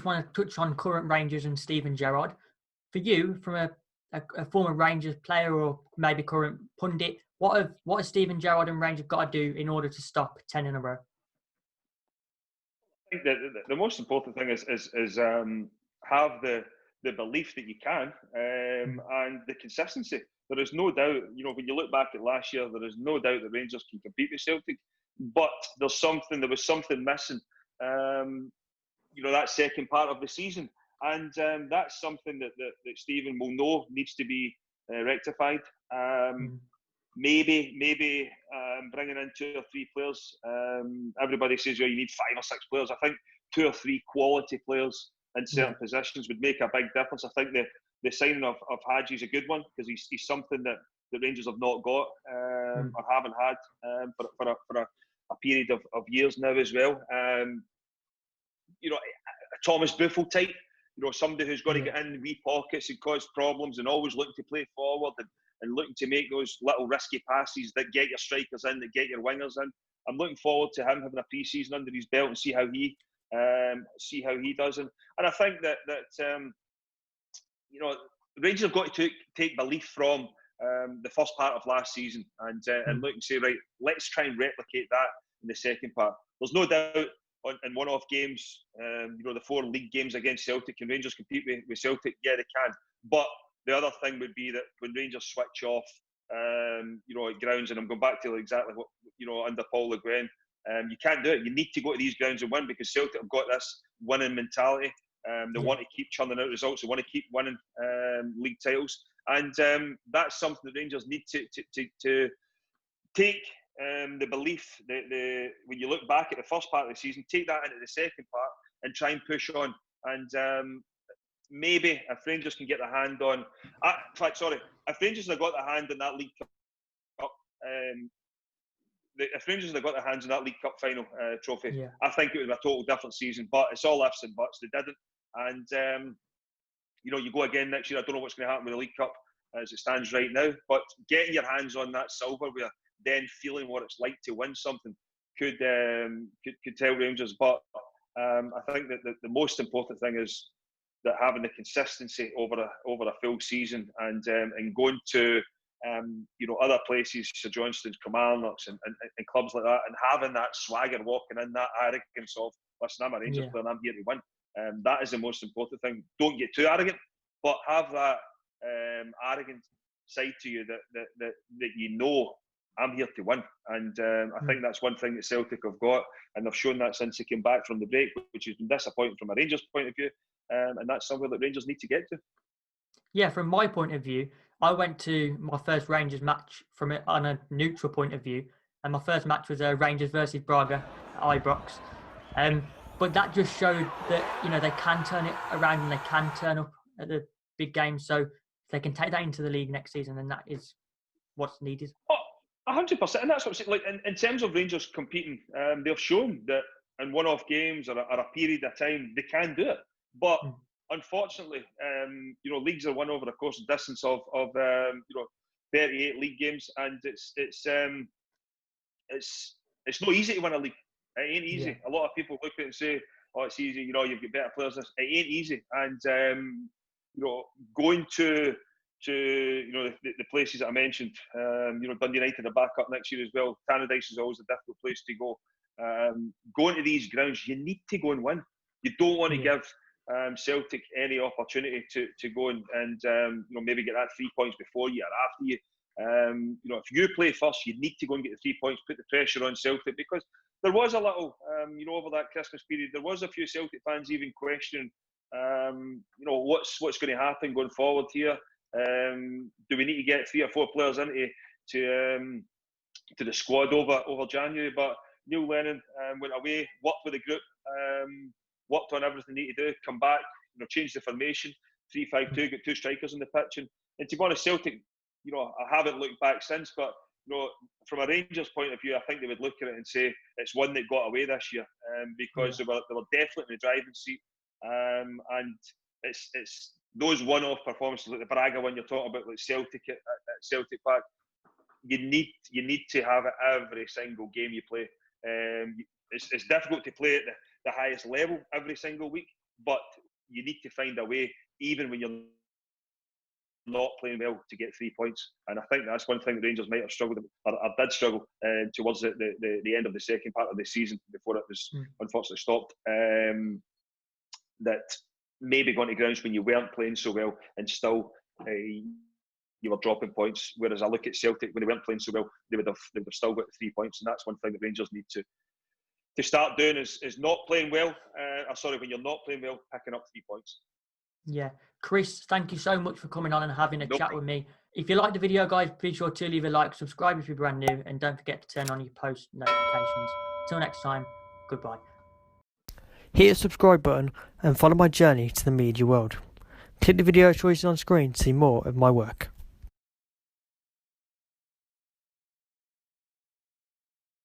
just want to touch on current Rangers and Steven Gerrard. For you, from a former Rangers player or maybe current pundit, what have Steven Gerrard and Rangers got to do in order to stop 10 in a row? I think that the most important thing is have the belief that you can and the consistency. There is no doubt, when you look back at last year, there is no doubt that Rangers can compete with Celtic, but there was something missing, that second part of the season. And that's something that Stephen will know needs to be rectified. Maybe bringing in 2 or 3 players. Everybody says, you need 5 or 6 players. I think 2 or 3 quality players in certain positions would make a big difference. I think the signing of Hadji is a good one because he's something that the Rangers have not got or haven't had for a period of years now as well. A Thomas Buffel type, somebody who's got to get in wee pockets and cause problems and always looking to play forward and looking to make those little risky passes that get your strikers in, that get your wingers in. I'm looking forward to him having a pre-season under his belt and see how he does. And I think that Rangers have got to take belief from the first part of last season and look and say, right, let's try and replicate that in the second part. There's no doubt in one-off games, the 4 league games against Celtic, can Rangers compete with Celtic? Yeah, they can. But the other thing would be that when Rangers switch off, at grounds, and I'm going back to exactly what, under Paul Le Guen, you can't do it. You need to go to these grounds and win because Celtic have got this winning mentality. They want to keep churning out results. They want to keep winning league titles. And that's something that Rangers need to take the belief, when you look back at the first part of the season, take that into the second part and try and push on. And maybe if Rangers can get their hand on... if Rangers have got their hand on that League Cup, if Rangers had got their hands on that League Cup final trophy, I think it would be a total different season. But it's all ifs and buts. They didn't. And, you go again next year. I don't know what's going to happen with the League Cup as it stands right now. But getting your hands on that silverware, then feeling what it's like to win something could tell Rangers. But I think that the most important thing is that having the consistency over a full season and going to other places, Sir Johnston's, Kilmarnocks and clubs like that, and having that swagger walking in, that arrogance of, listen, I'm a Rangers player and I'm here to win. That is the most important thing. Don't get too arrogant, but have that arrogant side to you that I'm here to win. And I think that's one thing that Celtic have got, and they've shown that since they came back from the break, which has been disappointing from a Rangers point of view. And that's somewhere that Rangers need to get to. Yeah, from my point of view, I went to my first Rangers match on a neutral point of view, and my first match was Rangers versus Braga at Ibrox. But that just showed that they can turn it around and they can turn up at the big games. So if they can take that into the league next season, then that is what's needed. 100%, and that's what I'm saying. Like in terms of Rangers competing, they've shown that in one-off games or a period of time they can do it. But unfortunately, leagues are won over the course of distance of 38 league games, and it's not easy to win a league. It ain't easy. Yeah. A lot of people look at it and say, "Oh, it's easy. You've got better players." It ain't easy, and going to the places that I mentioned, Dundee United are back up next year as well. Tannadice is always a difficult place to go. Going to these grounds, you need to go and win. You don't want to give Celtic any opportunity to go and maybe get that 3 points before you or after you. If you play first, you need to go and get the 3 points, put the pressure on Celtic, because there was a little, over that Christmas period, there was a few Celtic fans even questioning, what's going to happen going forward here. Do we need to get 3 or 4 players into the squad over January? But Neil Lennon went away, worked with the group, worked on everything they need to do, come back, change the formation, 3-5-2, got 2 strikers on the pitch, and to be honest, Celtic, I haven't looked back since, but from a Rangers point of view, I think they would look at it and say it's one that got away this year, because they were definitely in the driving seat, and it's those one-off performances like the Braga one you're talking about, like Celtic at Celtic Park. You need to have it every single game you play. It's difficult to play at the highest level every single week, but you need to find a way, even when you're not playing well, to get 3 points. And I think that's one thing the Rangers might have struggled, or did struggle towards the end of the second part of the season, before it was unfortunately stopped. That maybe going to grounds when you weren't playing so well and still you were dropping points. Whereas I look at Celtic, when they weren't playing so well, they would have still got 3 points. And that's one thing that Rangers need to start doing, is not playing well. When you're not playing well, picking up 3 points. Yeah. Kris, thank you so much for coming on and having a No chat with me. If you like the video, guys, be sure to leave a like, subscribe if you're brand new, and don't forget to turn on your post notifications. Till next time, goodbye. Hit the subscribe button and follow my journey to the media world. Click the video choices on screen to see more of my work.